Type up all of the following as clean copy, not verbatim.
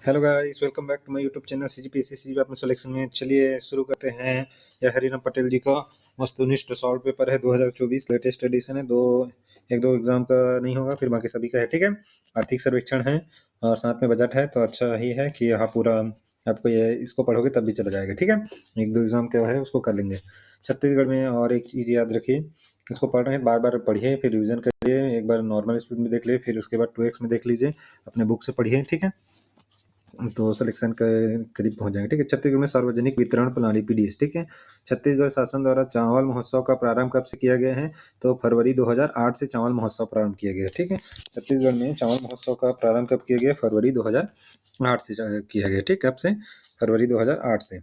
Hello guys, welcome back to my YouTube channel CGPSC अपने selection में। चलिए शुरू करते हैं। यह हरिराम पटेल जी का वस्तुनिष्ठ सॉल्व पेपर है 2024 लेटेस्ट एडिशन है। एक दो एग्जाम का नहीं होगा, फिर बाकी सभी का है। ठीक है, आर्थिक सर्वेक्षण है और साथ में बजट है, तो अच्छा ही है कि यहाँ पूरा आपको ये इसको पढ़ोगे तब भी चला जाएगा। ठीक है, एक दो एग्जाम क्या है उसको कर लेंगे छत्तीसगढ़ में। और एक चीज़ याद रखिए, इसको पढ़ रहे हैं बार बार पढ़िए, फिर रिविजन करिए, एक बार नॉर्मल स्पीड में देख लीजिए, फिर उसके बाद 2x में देख लीजिए, अपने बुक से पढ़िए। ठीक है, तो सिलेक्शन के करीब पहुंच जाएंगे। ठीक है, छत्तीसगढ़ में सार्वजनिक वितरण प्रणाली पीडीएस। ठीक है, छत्तीसगढ़ शासन द्वारा चावल महोत्सव का प्रारंभ कब से किया गया है? तो फरवरी 2008 से चावल महोत्सव प्रारंभ किया गया है। ठीक है, छत्तीसगढ़ में चावल महोत्सव का प्रारंभ कब किया गया? फरवरी 2008 से किया गया। ठीक, कब से? फरवरी 2008 से।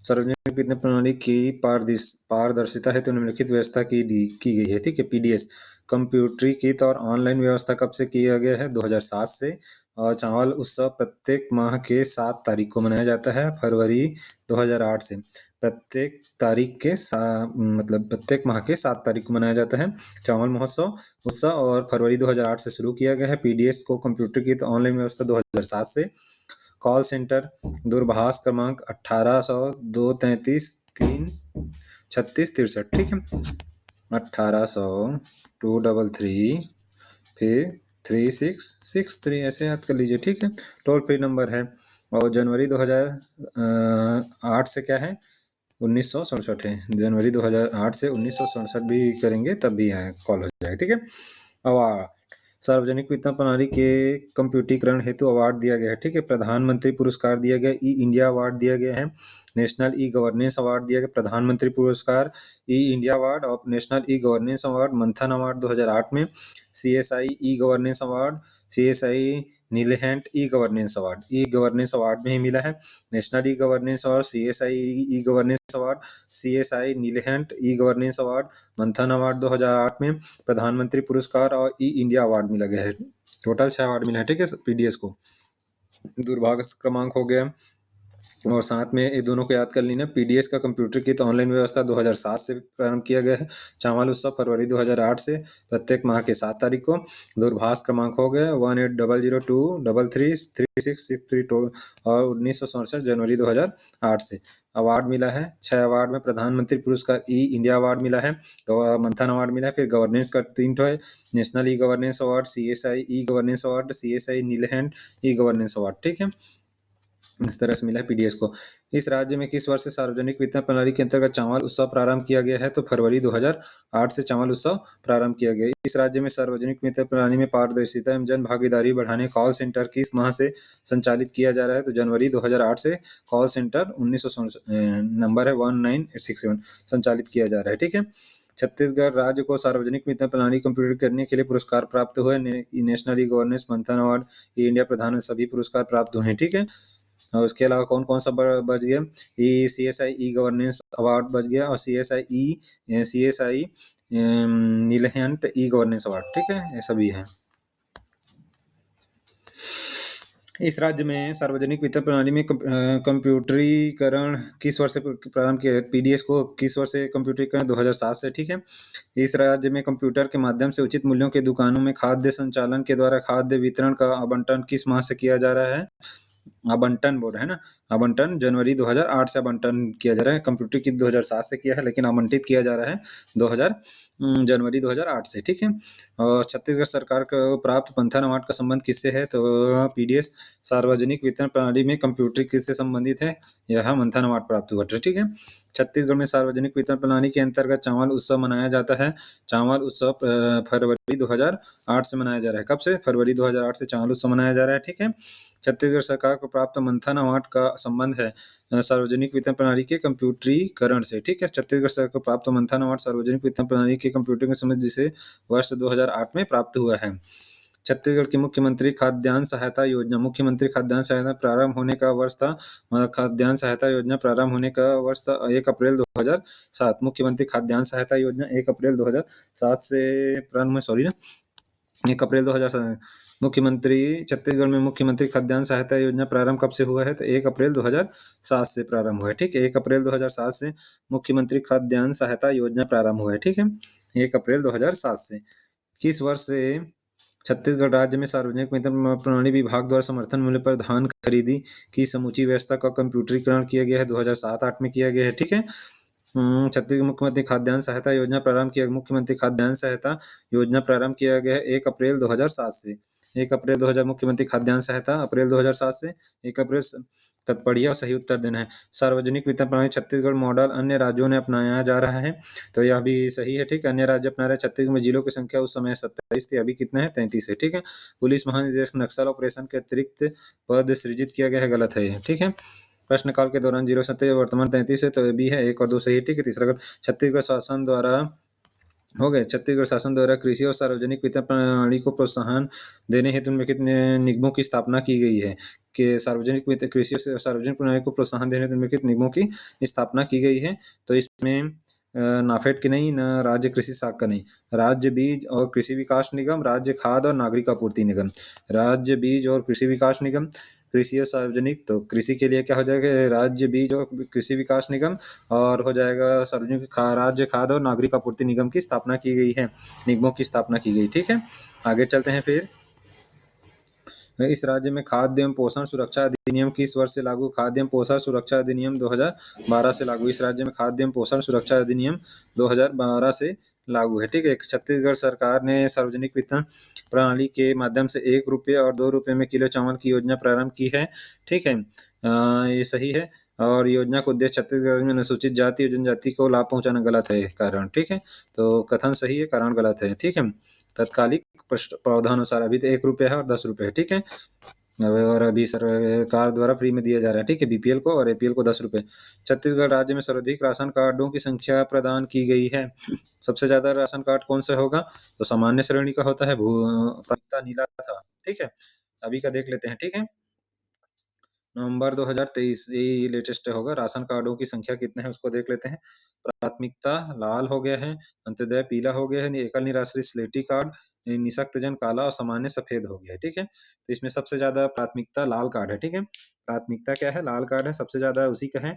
सार्वजनिक वितरण प्रणाली की पारदर्शिता हेतु निम्नलिखित व्यवस्था की गई है। ठीक है, पीडीएस कंप्यूटरीकृत और ऑनलाइन व्यवस्था कब से किया गया है? 2007 से। और चावल उत्सव प्रत्येक माह के 7 तारीख को मनाया जाता है, फरवरी 2008 से। प्रत्येक तारीख के मतलब प्रत्येक माह के 7 तारीख को मनाया जाता है चावल महोत्सव उत्सव, और फरवरी 2008 से शुरू किया गया है। पीडीएस को कंप्यूटरीकृत ऑनलाइन व्यवस्था 2007 से। कॉल सेंटर दूरभाष क्रमांक 1800-233-33663। ठीक है, 1800-233 फिर 3663 ऐसे याद कर लीजिए। ठीक है, टोल फ्री नंबर है। और जनवरी 2008 से क्या है? 1967 है। जनवरी 2008 से 1967 भी करेंगे तब भी यहाँ कॉल हो जाएगा। ठीक है, अवार्ड सार्वजनिक वितरण प्रणाली के कंप्यूटरीकरण हेतु अवार्ड दिया गया है। ठीक है, प्रधानमंत्री पुरस्कार दिया गया, ई इंडिया अवार्ड दिया गया है, नेशनल ई गवर्नेंस अवार्ड दिया गया, प्रधानमंत्री पुरस्कार, ई इंडिया अवार्ड और national e governance award, Manthan award 2008 में, CSI e governance award, CSI Nihilent e governance award में ही मिला है। National e governance award, CSI e governance award, CSI Nihilent e governance award, Manthan award 2008 में, प्रधानमंत्री पुरस्कार और ई इंडिया अवार्ड मिला गया है। टोटल 6 अवार्ड मिला है। ठीक है, पीडीएस को। दुर्भाग्य क्रमांक हो गया, और साथ में ये दोनों को याद कर लेना। पीडीएस का कंप्यूटर की तो ऑनलाइन व्यवस्था 2007 से प्रारंभ किया गया है। चावल उत्सव फरवरी 2008 से, प्रत्येक माह के 7 तारीख को। दूरभाष क्रमांक हो गया 1800233663 और 1967 जनवरी 2008 से। अवार्ड मिला है 6 अवार्ड में। प्रधानमंत्री पुरस्कार ई इंडिया अवार्ड मिला है, मंथन अवार्ड मिला है, फिर गवर्नेंस का 3 ठो है, national e governance award, CSI e governance award, CSI Nihilent e governance award. ठीक है, इस तरह से मिला है पीडीएस को। इस राज्य में किस वर्ष से सार्वजनिक वितरण प्रणाली के अंतर्गत चावल उत्सव प्रारंभ किया गया है? तो फरवरी 2008 से चावल उत्सव प्रारंभ किया गया। इस राज्य में सार्वजनिक वितरण प्रणाली में पारदर्शिता एवं जन भागीदारी बढ़ाने कॉल सेंटर किस माह से संचालित किया जा रहा है? तो जनवरी 2008 से कॉल सेंटर 1900 नंबर है 1967 संचालित किया जा रहा है। ठीक है, छत्तीसगढ़ राज्य को सार्वजनिक वितरण प्रणाली कंप्यूटर करने के लिए पुरस्कार प्राप्त हुए। नेशनल ई गवर्नेंस, मंथन अवार्ड, ई इंडिया प्रधान सभी पुरस्कार प्राप्त हुए हैं। ठीक है, और उसके अलावा कौन कौन सा बच गया? C S I e governance award बच गया, और C S I Nihilent e governance award. ठीक है, ये सभी है। इस राज्य में सार्वजनिक वितरण प्रणाली में कंप्यूटरीकरण किस वर्ष से प्रारंभ किया? पीडीएस को किस वर्ष से कंप्यूटरीकरण? 2007 से। ठीक है, इस राज्य में कंप्यूटर के माध्यम से उचित मूल्यों के दुकानों में खाद्य संचालन के द्वारा खाद्य वितरण का आवंटन किस माह से किया जा रहा है? आवंटन बोल रहे हैं ना, आवंटन जनवरी 2008 से आवंटन किया जा रहा है। कंप्यूटर की 2007 से किया है, लेकिन आवंटित किया जा रहा है 2000 जनवरी 2008 से। ठीक है, और छत्तीसगढ़ सरकार को प्राप्त मंथन अवार्ड का संबंध किससे है? तो पीडीएस सार्वजनिक वितरण प्रणाली में कंप्यूटर किससे संबंधित है? यह मंथन अवार्ड प्राप्त हुआ था। ठीक है, छत्तीसगढ़ में सार्वजनिक वितरण प्रणाली के अंतर्गत चावल उत्सव मनाया जाता है। चावल उत्सव फरवरी 2008 से मनाया जा रहा है। कब से? फरवरी 2008 से चावल उत्सव मनाया जा रहा है। ठीक है, छत्तीसगढ़ सरकार को प्राप्त मंथन अवार्ड का संबंध है सार्वजनिक वितरण प्रणाली के कंप्यूटरीकरण से। ठीक है, छत्तीसगढ़ सरकार को प्राप्त मंथन अवार्ड सार्वजनिक वितरण प्रणाली के कंप्यूटरिंग के संबंध जिसे वर्ष 2008 में प्राप्त हुआ है। छत्तीसगढ़ की मुख्यमंत्री खाद्यान्न सहायता योजना, मुख्यमंत्री खाद्यान्न सहायता प्रारंभ होने का वर्ष था, खाद्यान्न सहायता योजना प्रारंभ होने का वर्ष था 1 अप्रैल 2007। मुख्यमंत्री खाद्यान्न सहायता योजना 1 अप्रैल 2007 से प्रारंभ, सॉरी ना, 1 अप्रैल 2007। मुख्यमंत्री छत्तीसगढ़ में मुख्यमंत्री खाद्यान्न सहायता योजना प्रारंभ कब से हुआ है? तो 1 अप्रैल 2007 से प्रारंभ हुआ है। ठीक है, 1 अप्रैल 2007 से मुख्यमंत्री खाद्यान्न सहायता योजना प्रारंभ हुआ है। ठीक है, 1 अप्रैल 2007 से। किस वर्ष से छत्तीसगढ़ राज्य में सार्वजनिक वितरण प्रणाली विभाग द्वारा समर्थन मूल्य पर धान खरीदी की समूची व्यवस्था का कंप्यूटरीकरण किया गया है, 2007-8 में किया गया है। ठीक है। छत्तीसगढ़ मुख्यमंत्री खाद्यान्न सहायता योजना प्रारंभ किया। मुख्यमंत्री खाद्यान्न सहायता योजना प्रारंभ किया गया है 1 अप्रैल 2007 से। 1 अप्रैल 2000 मुख्यमंत्री खाद्यान्न सहायता अप्रैल 2007 से 1 अप्रैल तत्पड़िया और सही उत्तर देना है। सार्वजनिक वितरण प्रणाली छत्तीसगढ़ मॉडल अन्य राज्यों ने अपनाया जा रहा है, तो यह भी सही है। ठीक है, अन्य राज्य अपना रहे हैं। छत्तीसगढ़ में जिलों की संख्या उस समय 27 थी, अभी कितना है? 33 है। ठीक है। पुलिस महानिदेशक नक्सल ऑपरेशन के अतिरिक्त पद सृजित किया गया है, गलत है ये। ठीक है। प्रश्नकाल के दौरान 0 वर्तमान 33 है, तो ये भी है, 1 और 2 सही है। ठीक है। तीसरा छत्तीसगढ़ शासन द्वारा हो गए। छत्तीसगढ़ शासन द्वारा कृषि और सार्वजनिक वितरण प्रणाली को प्रोत्साहन देने हेतु निम्नलिखित निगमों की स्थापना की गई है। कि सार्वजनिक वितरण कृषि और सार्वजनिक प्रणाली को प्रोत्साहन देने हेतु निम्नलिखित निगमों की स्थापना की गई है। तो इसमें नाफेड की नहीं, न राज्य कृषि शाखा का नहीं, राज्य बीज और कृषि विकास निगम, राज्य खाद्य और नागरिक आपूर्ति निगम। राज्य बीज और कृषि विकास निगम, कृषि और सार्वजनिक, तो कृषि के लिए क्या हो जाएगा? राज्य बीज और कृषि विकास निगम, और हो जाएगा सार्वजनिक राज्य खाद्य और नागरिक आपूर्ति निगम की स्थापना की गई है, निगमों की स्थापना की गई। ठीक है। आगे चलते हैं। फिर इस राज्य में खाद्य एवं पोषण सुरक्षा अधिनियम किस वर्ष से लागू? खाद्य एवं पोषण सुरक्षा अधिनियम 2012 से लागू। इस राज्य में खाद्य एवं पोषण सुरक्षा अधिनियम 2012 से लागू है। ठीक है। छत्तीसगढ़ सरकार ने सार्वजनिक वितरण प्रणाली के माध्यम से 1 रुपये और 2 रुपये में किलो चावल की योजना प्रारंभ की है। ठीक है। ये सही है। और योजना का उद्देश्य छत्तीसगढ़ में अनुसूचित जाति और जनजाति को लाभ पहुंचाना, गलत है कारण। ठीक है। तो कथन सही है, कारण गलत है। ठीक है। तत्कालिक प्रावधानुसार अभी तो 1 रुपया है और 10 रुपये है। ठीक है। और अभी सरकार द्वारा फ्री में दिया जा रहा है। ठीक है, बीपीएल को और एपीएल को 10 रुपये। छत्तीसगढ़ राज्य में सर्वाधिक राशन कार्डों की संख्या प्रदान की गई है। सबसे ज्यादा राशन कार्ड कौन सा होगा? तो सामान्य श्रेणी का होता है, प्राथमिकता नीला था। ठीक है। अभी का देख लेते हैं। ठीक है। नवंबर 2023 यही लेटेस्ट होगा। राशन कार्डों की संख्या कितने हैं उसको देख लेते हैं। प्राथमिकता लाल हो गया है, अंत्योदय पीला हो गया है, एकल निराश्रित स्लेटी कार्ड, निःशक्त जन काला और सामान्य सफेद हो गया है। ठीक है। तो इसमें सबसे ज्यादा प्राथमिकता लाल कार्ड है। ठीक है। प्राथमिकता क्या है? लाल कार्ड है, सबसे ज्यादा उसी का है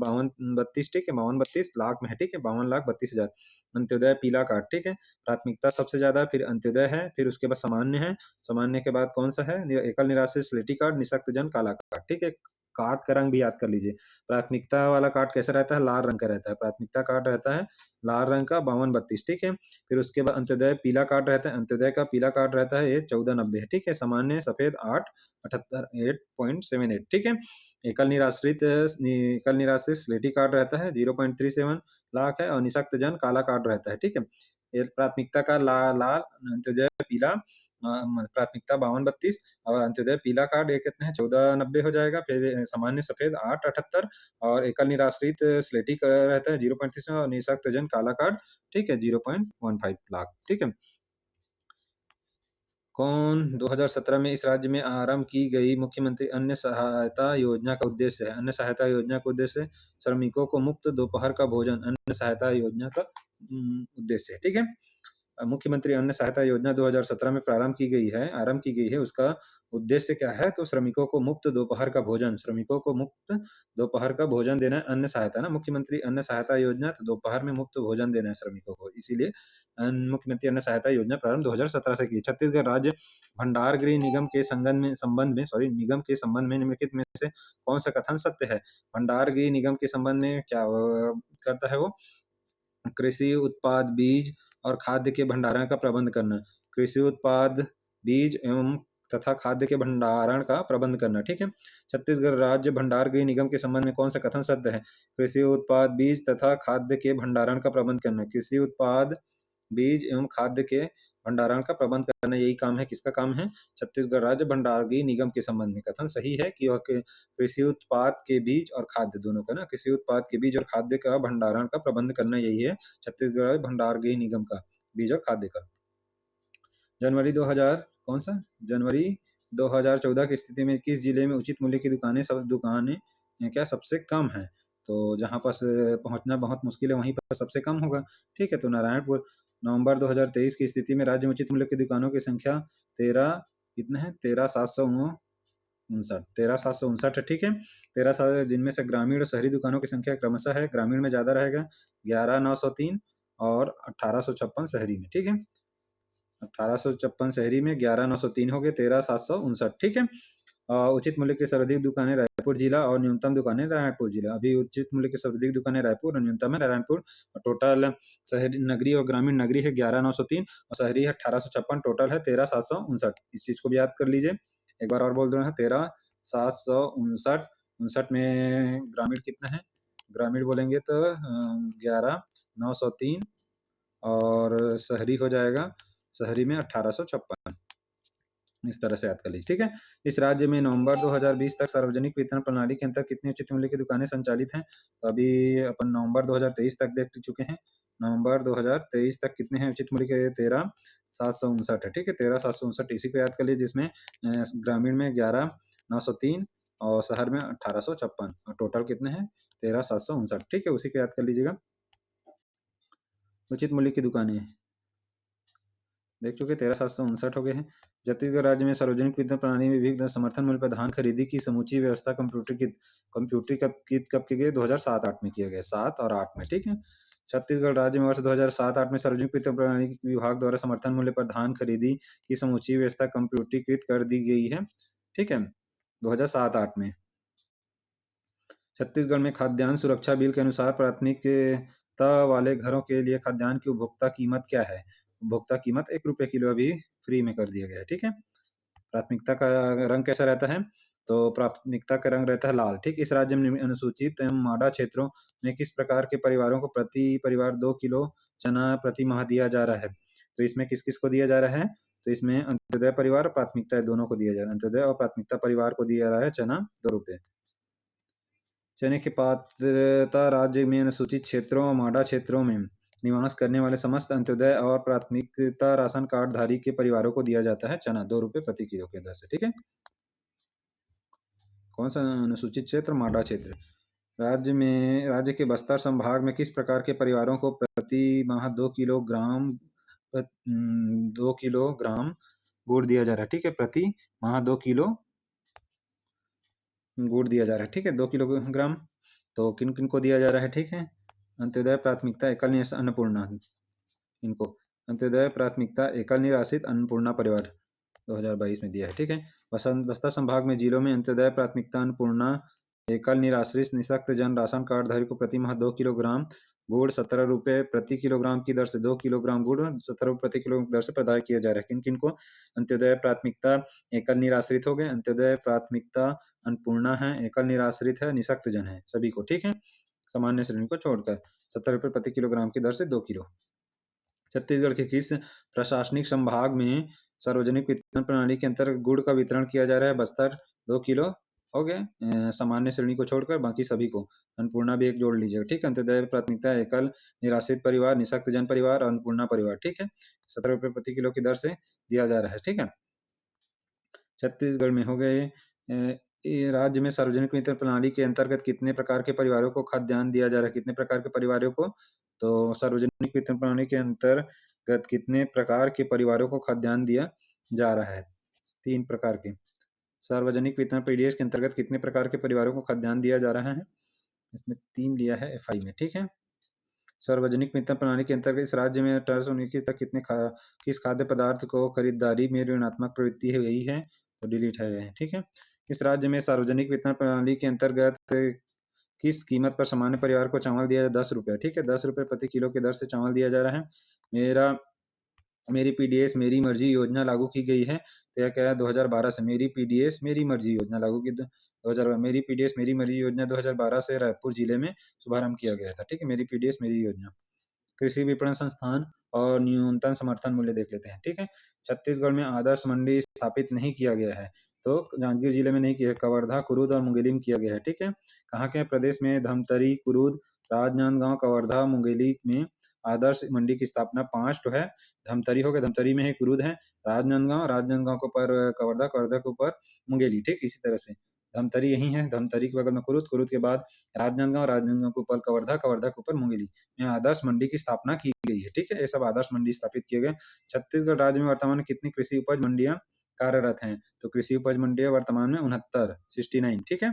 5232। ठीक है, 5232 लाख में है। ठीक है, 52,32,000। अंत्योदय पीला कार्ड। ठीक है, प्राथमिकता सबसे ज्यादा, फिर अंत्योदय है, फिर उसके बाद सामान्य है, सामान्य के बाद कौन सा है? एकल निराश्रित स्लेटी कार्ड, निःशक्त जन काला कार्ड। ठीक है। कार्ड का रंग भी याद कर लीजिए। प्राथमिकता वाला कार्ड कैसा रहता है? लाल रंग का रहता है। प्राथमिकता कार्ड रहता है लाल रंग का 5232। ठीक है। फिर उसके बाद अंत्योदय पीला कार्ड रहता है। अंत्योदय का पीला कार्ड रहता है ये 1490 है। ठीक है। सामान्य सफेद 878 8.78। ठीक है। एकल निराश्रित स्लेटी कार्ड रहता है 0.37 लाख है, और निःशक्त जन काला कार्ड रहता है। ठीक है। ये प्राथमिकता का लाल, अंत्योदय पीला, प्राथमिकता 5232, और अंत्योदय पीला कार्ड ये कितने हैं? 1490 हो जाएगा। फिर सामान्य सफेद 878, और एकल निराश्रित स्लेटी का रहता है 0.30, और निःशक्त जन काला कार्ड, ठीक है, 0.15 लाख। ठीक है। कौन 2017 में इस राज्य में आरंभ की गई मुख्यमंत्री अन्न सहायता योजना का उद्देश्य है? अन्न सहायता योजना का उद्देश्य श्रमिकों को मुफ्त दोपहर का भोजन, अन्न सहायता योजना का उद्देश्य है। ठीक है। मुख्यमंत्री अन्न सहायता योजना 2017 में आरंभ की गई है। उसका उद्देश्य क्या है? तो श्रमिकों को मुफ्त दोपहर का भोजन, श्रमिकों को मुफ्त दोपहर का भोजन देना है। अन्न सहायता ना, मुख्यमंत्री अन्न सहायता योजना, तो दोपहर में मुफ्त भोजन देना है श्रमिकों को, इसीलिए मुख्यमंत्री अन्न सहायता योजना प्रारंभ 2017 से की। छत्तीसगढ़ राज्य भंडार गृह निगम के निगम के संबंध में निम्नलिखित में से कौन सा कथन सत्य है? भंडार गृह निगम के संबंध में क्या करता है वो? कृषि उत्पाद, बीज और खाद्य के भंडारण का प्रबंध करना। कृषि उत्पाद, बीज एवं तथा खाद्य के भंडारण का प्रबंध करना। ठीक है। छत्तीसगढ़ राज्य भंडार गृह निगम के संबंध में कौन सा कथन सत्य है? कृषि उत्पाद, बीज तथा खाद्य के भंडारण का प्रबंध करना। कृषि उत्पाद, बीज एवं खाद्य के भंडारण का प्रबंध करना, यही काम है। किसका काम है? छत्तीसगढ़ राज्य भंडार गृह निगम के संबंध में कथन सही है कि वह कृषि उत्पाद के बीज और खाद्य दोनों का ना, कृषि उत्पाद के बीज और खाद्य का भंडारण का प्रबंध करना, यही है छत्तीसगढ़ भंडार गृह निगम का, बीज और खाद्य का। जनवरी 2014 की स्थिति में किस जिले में उचित मूल्य की दुकानें क्या सबसे कम है? तो जहां पास पहुंचना बहुत मुश्किल है वहीं पर सबसे कम होगा। ठीक है। तो नारायणपुर। नवंबर 2023 की स्थिति में राज्य में उचित मूल्य की दुकानों की संख्या 13 कितना है? 13,759 है। ठीक है। 13,000, जिनमें से ग्रामीण और शहरी दुकानों की संख्या क्रमशः है, ग्रामीण में ज्यादा रहेगा 11,903 और 1856 शहरी में। ठीक है। 1856 शहरी में, 11,903 हो गए, 13,759। ठीक है। उचित मूल्य की सर्वाधिक दुकानें रायपुर जिला और न्यूनतम दुकानें रायपुर जिला। अभी उचित मूल्य की सर्वाधिक दुकानें रायपुर और न्यूनतम है नारायणपुर। और टोटल शहरी नगरी और ग्रामीण नगरी है 11,903 और शहरी है 1856। टोटल है 13,759। इस चीज को भी याद कर लीजिए। एक बार और बोल दो, 13,759। 59 में ग्रामीण कितना है? ग्रामीण बोलेंगे तो 11,903 और शहरी हो जाएगा, शहरी में 1856। इस तरह से याद कर लीजिए। ठीक है। इस राज्य में नवंबर 2020 तक सार्वजनिक वितरण प्रणाली के अंतर्गत कितनी उचित मूल्य की दुकानें संचालित हैं? तो अभी अपन नवंबर 2023 तक देख चुके हैं। नवंबर 2023 तक कितने हैं उचित मूल्य के? 13,759 है। ठीक है, 13,759 इसी को याद कर लीजिए, जिसमें ग्रामीण में 11,903 और शहर में 1856 और टोटल कितने हैं? 13,759। ठीक है, उसी को याद कर लीजिएगा। उचित मूल्य की दुकानें देख चुके, 13,759 हो गए हैं। छत्तीसगढ़ राज्य में सार्वजनिक वितरण प्रणाली में विविध समर्थन मूल्य पर धान खरीदी की समूची व्यवस्था कब की गई? 2007-8 में किया गया, 7 और 8 में। ठीक है। छत्तीसगढ़ राज्य में वर्ष 2007-8 में सार्वजनिक वितरण प्रणाली विभाग द्वारा समर्थन मूल्य पर धान खरीदी की समूची व्यवस्था कंप्यूटरीकृत कर दी गई है। ठीक है, 2007-8 में। छत्तीसगढ़ में खाद्यान्न सुरक्षा बिल के अनुसार प्राथमिकता वाले घरों के लिए खाद्यान्न की उपभोक्ता कीमत क्या है? उपभोक्ता कीमत 1 रुपये किलो अभी फ्री में कर दिया गया है। ठीक है। प्राथमिकता का रंग कैसा रहता है? तो प्राथमिकता का रंग रहता है लाल। ठीक। इस राज्य में अनुसूचित एवं माडा क्षेत्रों में किस प्रकार के परिवारों को प्रति परिवार 2 किलो चना प्रति माह दिया जा रहा है? तो इसमें किस किस को दिया जा रहा है? तो इसमें अंत्योदय परिवार और प्राथमिकता दोनों को दिया जा रहा है। अंत्योदय और प्राथमिकता परिवार को दिया जा रहा है चना 2 रुपये। चने की पात्रता राज्य में अनुसूचित क्षेत्रों और माडा क्षेत्रों में निवास करने वाले समस्त अंत्योदय और प्राथमिकता राशन कार्ड धारी के परिवारों को दिया जाता है चना 2 रुपये प्रति किलो के दर से। ठीक है। कौन सा अनुसूचित क्षेत्र? माडा क्षेत्र। राज्य के बस्तर संभाग में किस प्रकार के परिवारों को प्रति माह 2 किलोग्राम गुड़ दिया जा रहा है? ठीक है, प्रति माह 2 किलो गुड़ दिया जा रहा है। ठीक है, 2 किलोग्राम। तो किन किन को दिया जा रहा है? ठीक है, अंत्योदय प्राथमिकता एकल निराश्रित अन्नपूर्णा, इनको अंत्योदय प्राथमिकता एकल निराश्रित अन्नपूर्णा परिवार 2022 में दिया है। ठीक है। बस्तर संभाग में जिलों में अंत्योदय प्राथमिकता अन्नपूर्णा एकल निराश्रित निःशक्त जन राशन कार्ड धारी को प्रति माह 2 किलोग्राम गुड़ 17 रुपये प्रति किलोग्राम की दर से 2 किलोग्राम गुड़ 17 रुपये प्रति किलो दर से प्रदान किया जा रहा है। किन किन को? अंत्योदय प्राथमिकता एकल निराश्रित हो गए, अंत्योदय प्राथमिकता अन्नपूर्णा है, एकल निराश्रित है, निःशक्त जन है, सभी को। ठीक है, सामान्य श्रेणी को छोड़कर 70 रुपये प्रति किलोग्राम की दर से 2 किलो। छत्तीसगढ़ के किस प्रशासनिक संभाग में सार्वजनिक वितरण प्रणाली के अंतर्गत गुड़ का वितरण किया जा रहा है? बस्तर 2 किलो हो गए, सामान्य श्रेणी को छोड़कर बाकी सभी को। अन्नपूर्णा भी एक जोड़ लीजिएगा। ठीक है, अंत्योदय प्राथमिकता एकल निराश्रित परिवार, निःशक्त जन परिवार और अन्नपूर्णा परिवार। ठीक है, 17 रुपये प्रति किलो की दर से दिया जा रहा है। ठीक है। छत्तीसगढ़ में हो गए। राज्य में सार्वजनिक वितरण प्रणाली के अंतर्गत कितने प्रकार के परिवारों को खाद्यान्न दिया जा रहा है? कितने प्रकार के परिवारों को? तो सार्वजनिक वितरण प्रणाली के अंतर्गत कितने प्रकार के परिवारों को खाद्यान्न दिया जा रहा है? 3 प्रकार के। सार्वजनिक वितरण पीडीएस के अंतर्गत कितने प्रकार के परिवारों को खाद्यान्न दिया जा रहा है? इसमें 3 लिया है एफआई में। ठीक है। सार्वजनिक वितरण प्रणाली के अंतर्गत इस राज्य में 1819 तक किस खाद्य पदार्थ को खरीदारी में ऋणात्मक प्रवृत्ति हुई है? तो डिलीट है। ठीक है। इस राज्य में सार्वजनिक वितरण प्रणाली के अंतर्गत किस कीमत पर सामान्य परिवार को चावल दिया? 10 रुपये। ठीक है, 10 रुपये प्रति किलो की दर से चावल दिया जा रहा है। मेरी पीडीएस मेरी मर्जी योजना लागू की गई है। तो यह क्या है? 2012 से मेरी पीडीएस मेरी मर्जी योजना लागू की 2000 मेरी पीडीएस मेरी मर्जी योजना 2012 से रायपुर जिले में शुभारंभ किया गया था। ठीक है, मेरी पीडीएस मेरी योजना। कृषि विपणन संस्थान और न्यूनतम समर्थन मूल्य देख लेते हैं। ठीक है, छत्तीसगढ़ में आदर्श मंडी स्थापित नहीं किया गया है। तो जांजगीर जिले में नहीं किया, कवर्धा, कुरूद और मुंगेली में किया गया है। ठीक है, कहाँ के प्रदेश में? धमतरी, कुरूद, राजनांदगांव, कवर्धा, मुंगेली में आदर्श मंडी की स्थापना 5 तो है। धमतरी हो गया, धमतरी में है, कुरूद है, राजनांदगांव के ऊपर कवर्धा, कवर्धा के ऊपर मुंगेली। ठीक, इसी तरह से धमतरी यही है, धमतरी के बगल में कुरूद, कुरूद के बाद राजनांदगांव, राजनांदगांव के ऊपर कवर्धा, कवर्धा के ऊपर मुंगेली में आदर्श मंडी की स्थापना की गई है। ठीक है, ये सब आदर्श मंडी स्थापित किए गए। छत्तीसगढ़ राज्य में वर्तमान में कितनी कृषि उपज मंडियां कार्यरत हैं? तो कृषि उपज मंडियां वर्तमान में 69 69। ठीक है,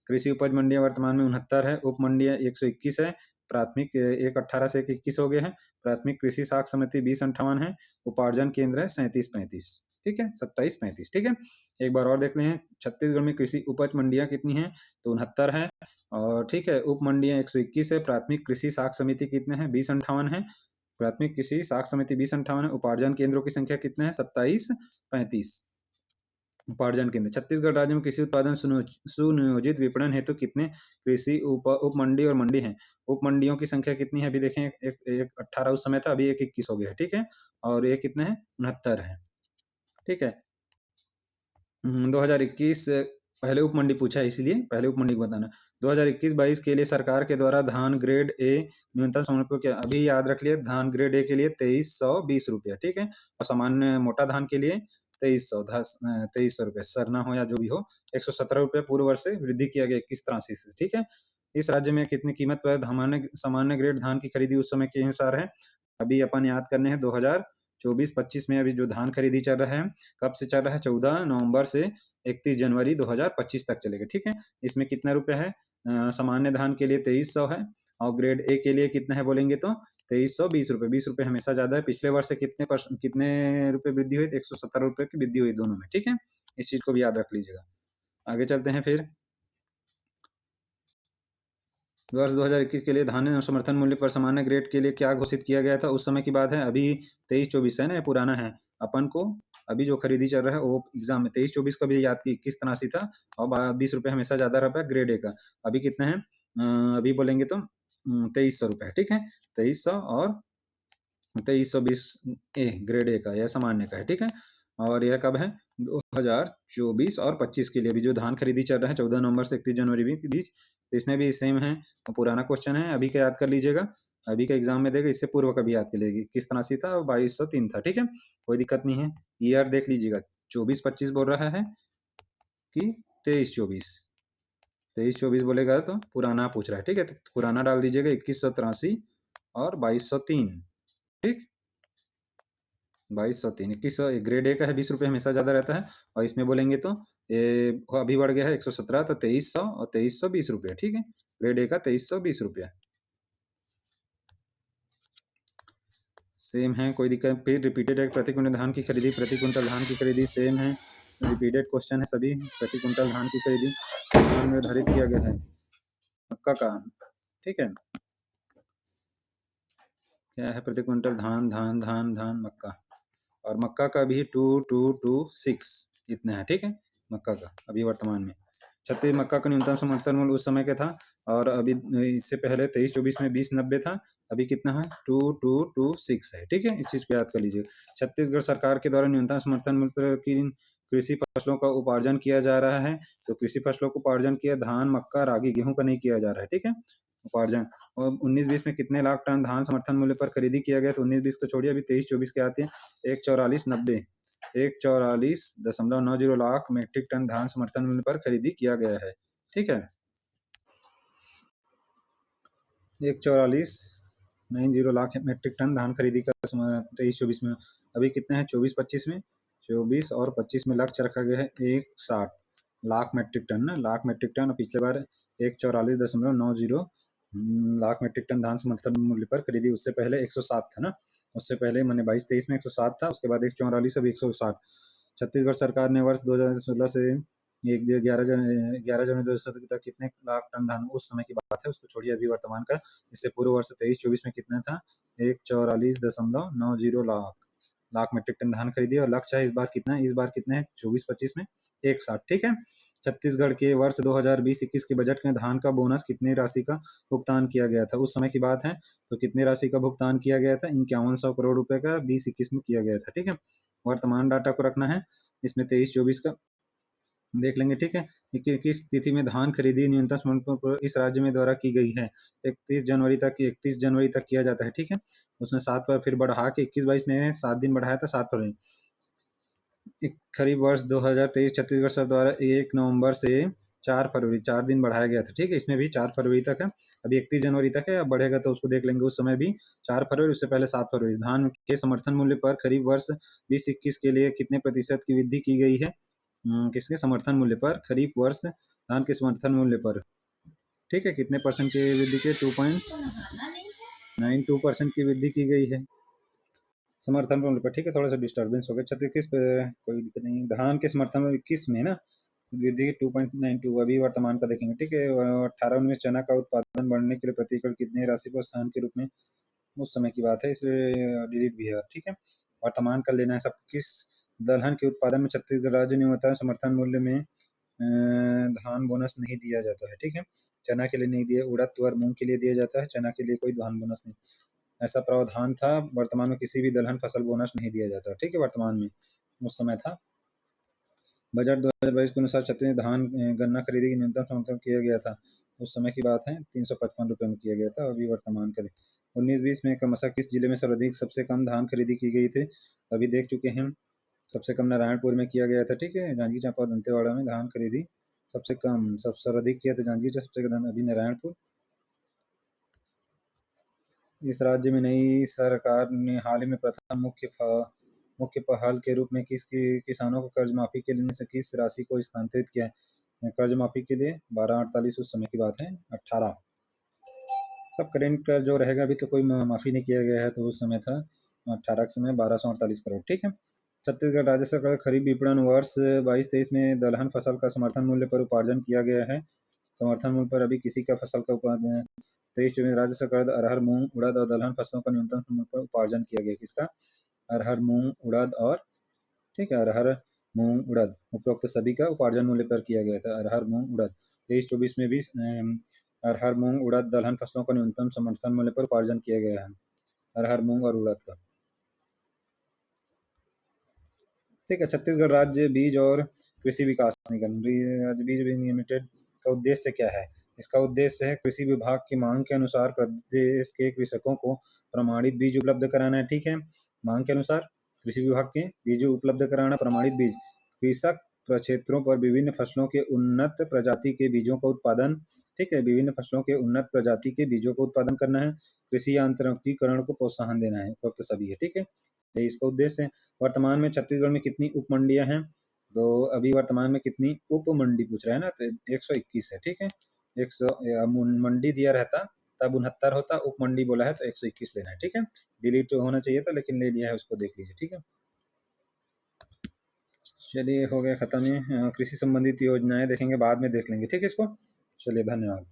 कृषि उपज मंडियां वर्तमान में 69 है। उप मंडियां 121 है। प्राथमिक एक 18 से 21 हो गए हैं। प्राथमिक कृषि साख समिति 2058 है। उपार्जन केंद्र है 3735, ठीक है, 2735, ठीक है। एक बार और देख लें, छत्तीसगढ़ में कृषि उपज मंडियां कितनी हैं, तो 69 है। और ठीक है, उप मंडियां 121 है। प्राथमिक कृषि साख समिति कितने हैं, 2058 है। प्राथमिक कृषि साख समिति 2058 है। उपार्जन केंद्रों की संख्या कितने हैं, 2735 उपार्जन केंद्र। छत्तीसगढ़ राज्य में कृषि उत्पादन सुनियोजित विपणन हेतु कितने कृषि उप मंडी और मंडी हैं। उप मंडियों की संख्या कितनी है, अभी देखें, एक 18 उस समय था, अभी एक 21 हो गया है, ठीक है। और ये कितने हैं, 69 है, ठीक है। 2021 पहले उप मंडी पूछा है, इसलिए पहले उप मंडी को बताना। 2021-22 के लिए सरकार के द्वारा धान ग्रेड ए न्यूनतम समर्थन क्या, अभी याद रख लिया, धान ग्रेड ए के लिए 2320 रुपया, ठीक है। और सामान्य मोटा धान के लिए 2300 रुपये, सरना हो या जो भी हो, 117 रुपये पूर्व वर्ष से वृद्धि किया गया 2183 से, ठीक है। इस राज्य में कितनी कीमत पर सामान्य ग्रेड धान की खरीदी उस समय के अनुसार है। अभी अपन याद करने हैं 2024-25 में अभी जो धान खरीदी चल रहा है, कब से चल रहा है, 14 नवंबर से 31 जनवरी 2025 तक चलेगा, ठीक है। इसमें कितना रुपया है, सामान्य धान के लिए 2300 है। और ग्रेड ए के लिए कितना है बोलेंगे तो 2320 रुपये, 20 रुपये हमेशा ज्यादा है। पिछले वर्ष से कितने रुपए वृद्धि हुई, 117 रुपये की वृद्धि हुई दोनों में, ठीक है। इस चीज को भी याद रख लीजिएगा। आगे चलते हैं फिर। वर्ष 2021 के लिए धान समर्थन मूल्य पर सामान्य ग्रेड के लिए क्या घोषित किया गया था, उस समय की बात है। अभी 23-24 है ना, पुराना है। अपन को अभी जो खरीदी चल रहा है वो एग्जाम में 23-24 का भी याद की 2183 था, और 20 रुपये हमेशा ज्यादा रहा है ग्रेड ए का। अभी कितना है, अभी बोलेंगे तो 2300 रुपये, ठीक है। 2300 और 2320 ए ग्रेड ए का, यह सामान्य का है, ठीक है। और यह कब है, 2024 और 25 के लिए भी जो धान खरीदी चल रहा है 14 नवंबर से 31 जनवरी के बीच, इसमें भी सेम है। तो पुराना क्वेश्चन है, अभी का याद कर लीजिएगा, अभी का एग्जाम में देगा, इससे पूर्व का भी याद कर लीजिएगा। 2183 था और 2203 था, ठीक है, कोई दिक्कत नहीं है। ईयर देख लीजिएगा, 24-25 बोल रहा है कि 23-24, 23-24 बोलेगा तो पुराना पूछ रहा है, ठीक है। तो पुराना डाल दीजिएगा 2183 और 2203, ठीक, 2203, 2100 ग्रेड ए का है, 20 रुपये हमेशा ज्यादा रहता है। और इसमें बोलेंगे तो ये अभी बढ़ गया है 117, तो 2300 और 2320 रुपये, ठीक है। ग्रेड ए का 2320 रुपया सेम है, कोई दिक्कत। फिर रिपीटेड है, प्रति क्विंटल धान की खरीदी, प्रति क्विंटल धान की खरीदी सेम है, रिपीटेड क्वेश्चन है सभी। प्रति क्विंटल धान की खरीदी निर्धारित किया गया है मक्का का, ठीक है। क्या है, प्रति क्विंटल धान धान धान धान मक्का, और मक्का का भी 2226 इतना है, ठीक है। मक्का का अभी वर्तमान में छत्तीस मक्का का न्यूनतम समर्थन मूल्य उस समय का था, और अभी इससे पहले 23-24 में 2090 था, अभी कितना है, 2226 है, ठीक है। इस चीज को याद कर लीजिए। छत्तीसगढ़ सरकार के द्वारा न्यूनतम समर्थन मूल्य पर किन कृषि फसलों का उपार्जन किया जा रहा है, तो कृषि फसलों को उपार्जन किया, धान मक्का रागी गेहूं का नहीं किया जा रहा है, ठीक है, उपार्जन। और 19-20 में कितने लाख टन धान समर्थन मूल्य पर खरीदी किया गया, तो 19-20 को छोड़िए, अभी 23-24 के आते हैं। 14490 144.90 लाख मीट्रिक टन धान समर्थन मूल्य पर खरीदी किया गया है, ठीक है। 144.90 लाख मीट्रिक टन धान खरीदी का 23-24 में। अभी कितने हैं, 24-25 में, 24 और 25 में लक्ष्य रखा गया है 160 लाख मीट्रिक टन ना, लाख मीट्रिक टन। पिछले बार 144.90 लाख मीट्रिक टन धान समर्थन मूल्य पर खरीदी, उससे पहले 107 था ना, उससे पहले मैंने 22-23 में 107 था, उसके बाद 144, अभी 160। छत्तीसगढ़ सरकार ने वर्ष 2016 से 11 जनवरी 2017 तक कितने लाख टन धान, उस समय की बात है, उसको छोड़िए अभी वर्तमान का। इससे पूर्व वर्ष 23-24 में कितना था, 144.90 लाख मीट्रिक टन धान खरीदी, और लक्ष्य है इस बार कितना है, इस बार कितने हैं 24-25 में 160, ठीक है। छत्तीसगढ़ के वर्ष 2020-21 के बजट में धान का बोनस कितनी राशि का भुगतान किया गया था, उस समय की बात है, तो कितनी राशि का भुगतान किया गया था, 5100 करोड़ रुपए का 20-21 में किया गया था, ठीक है। वर्तमान डाटा को रखना है, इसमें 23-24 का देख लेंगे, ठीक है। किस तिथि में धान खरीदी न्यूनतम समर्थन पर इस राज्य में द्वारा की गई है, 31 जनवरी तक किया जाता है, ठीक है। उसने 7 पर फिर बढ़ा के 21-22 में 7 दिन बढ़ाया था, 7 फरवरी। खरीफ वर्ष 2023 छत्तीसगढ़ सरकार द्वारा 1 नवंबर से 4 फरवरी 4 दिन बढ़ाया गया था, ठीक है। इसमें भी 4 फरवरी तक है, अभी 31 जनवरी तक है, अब बढ़ेगा तो उसको देख लेंगे, उस समय भी 4 फरवरी, उससे पहले 7 फरवरी। धान के समर्थन मूल्य पर खरीफ वर्ष 20-21 के लिए कितने प्रतिशत की वृद्धि की गई है, किसके समर्थन मूल्य पर, खरीफ वर्ष धान के समर्थन मूल्य पर ठीक है, कितने परसेंट की वृद्धि की? 2.92% की वृद्धि की गई है समर्थन मूल्य पर। ठीक है, थोड़ा सा डिस्टर्बेंस हो गया। 36 पे कोई दिक्कत नहीं। धान के समर्थन में 21 में ना वृद्धि 2.92 अभी वर्तमान का देखेंगे। ठीक है, 18-19 चना का उत्पादन बढ़ने के लिए प्रति एकड़ कितनी राशि प्रोत्साहन के रूप में, उस समय की बात है, इसलिए डिलीट भी है। ठीक है, वर्तमान का लेना है सब। किस दलहन के उत्पादन में छत्तीसगढ़ राज्य न्यूनतम समर्थन मूल्य में धान बोनस नहीं दिया जाता है। ठीक है, चना के लिए नहीं दिया, उड़द और मूंग के लिए दिया जाता है, चना के लिए कोई धान बोनस नहीं। ऐसा प्रावधान था। वर्तमान में किसी भी दलहन फसल बोनस नहीं दिया जाता। ठीक है, वर्तमान में उस समय था। बजट 2022 के अनुसार छत्तीसगढ़ धान गन्ना खरीदी की न्यूनतम समर्थन किया गया था। उस समय की बात है, 355 रुपये में किया गया था। अभी वर्तमान का 19-20 में क्रमशः किस जिले में सर्वाधिक सबसे कम धान खरीदी की गई थी? अभी देख चुके हैं। सबसे कम नारायणपुर में किया गया था। ठीक है, जांजगीर चांपा दंतेवाड़ा में धान खरीदी सबसे कम, सब सर्वाधिक किया था जांजगीर, सबसे कम अभी नारायणपुर। इस राज्य में नई सरकार ने हाल ही में प्रथम मुख्य पहल के रूप में किसानों को कर्ज माफी के लिए से किस राशि को स्थानांतरित किया है? कर्ज माफी के लिए 1248 उस समय की बात है। 18 सब करेंट का जो रहेगा, अभी तो कोई माफी नहीं किया गया है, तो उस समय था 18 के समय 1248 करोड़। ठीक है, छत्तीसगढ़ राज्य सरकार खरीफ विपणन वर्ष 22-23 में दलहन फसल का समर्थन मूल्य पर उपार्जन किया गया है। समर्थन मूल्य पर अभी किसी का फसल का उत्पादन 23-24 राज्य सरकार अरहर मूंग उड़द और दलहन फसलों का न्यूनतम मूल्य पर उपार्जन किया गया। किसका? अरहर मूंग उड़द और, ठीक है, अरहर मूंग उड़द उपरोक्त सभी का उपार्जन मूल्य पर किया गया था। अरहर मूंग उड़द 23-24 में भी अरहर मूंग उड़द दलहन फसलों का न्यूनतम समर्थन मूल्य पर उपार्जन किया गया है, अरहर मूंग और उड़द का। ठीक है, छत्तीसगढ़ राज्य बीज और कृषि विकास निगम बीज लिमिटेड का उद्देश्य क्या है? इसका उद्देश्य है कृषि विभाग की मांग के अनुसार प्रदेश के कृषकों को प्रमाणित बीज उपलब्ध कराना है। ठीक है, मांग के अनुसार कृषि विभाग के बीज उपलब्ध कराना, प्रमाणित बीज, कृषक प्रक्षेत्रों पर विभिन्न फसलों के उन्नत प्रजाति के बीजों का उत्पादन। ठीक है, विभिन्न फसलों के उन्नत प्रजाति के बीजों का उत्पादन करना है, कृषि यांत्रिकीकरण को प्रोत्साहन देना है, उपरोक्त सभी है। ठीक है, यही इसका उद्देश्य है। वर्तमान में छत्तीसगढ़ में कितनी उप मंडियां हैं? तो अभी वर्तमान में कितनी उप मंडी पूछ रहे हैं ना, तो 121 है। ठीक है, 100 मंडी दिया रहता तब 69 होता, उप मंडी बोला है तो 121 लेना है। ठीक है, डिलीट तो होना चाहिए था लेकिन ले लिया है, उसको देख लीजिए। ठीक है, चलिए हो गया खत्म। कृषि संबंधित योजनाएं देखेंगे बाद में, देख लेंगे। ठीक है इसको, चलिए धन्यवाद।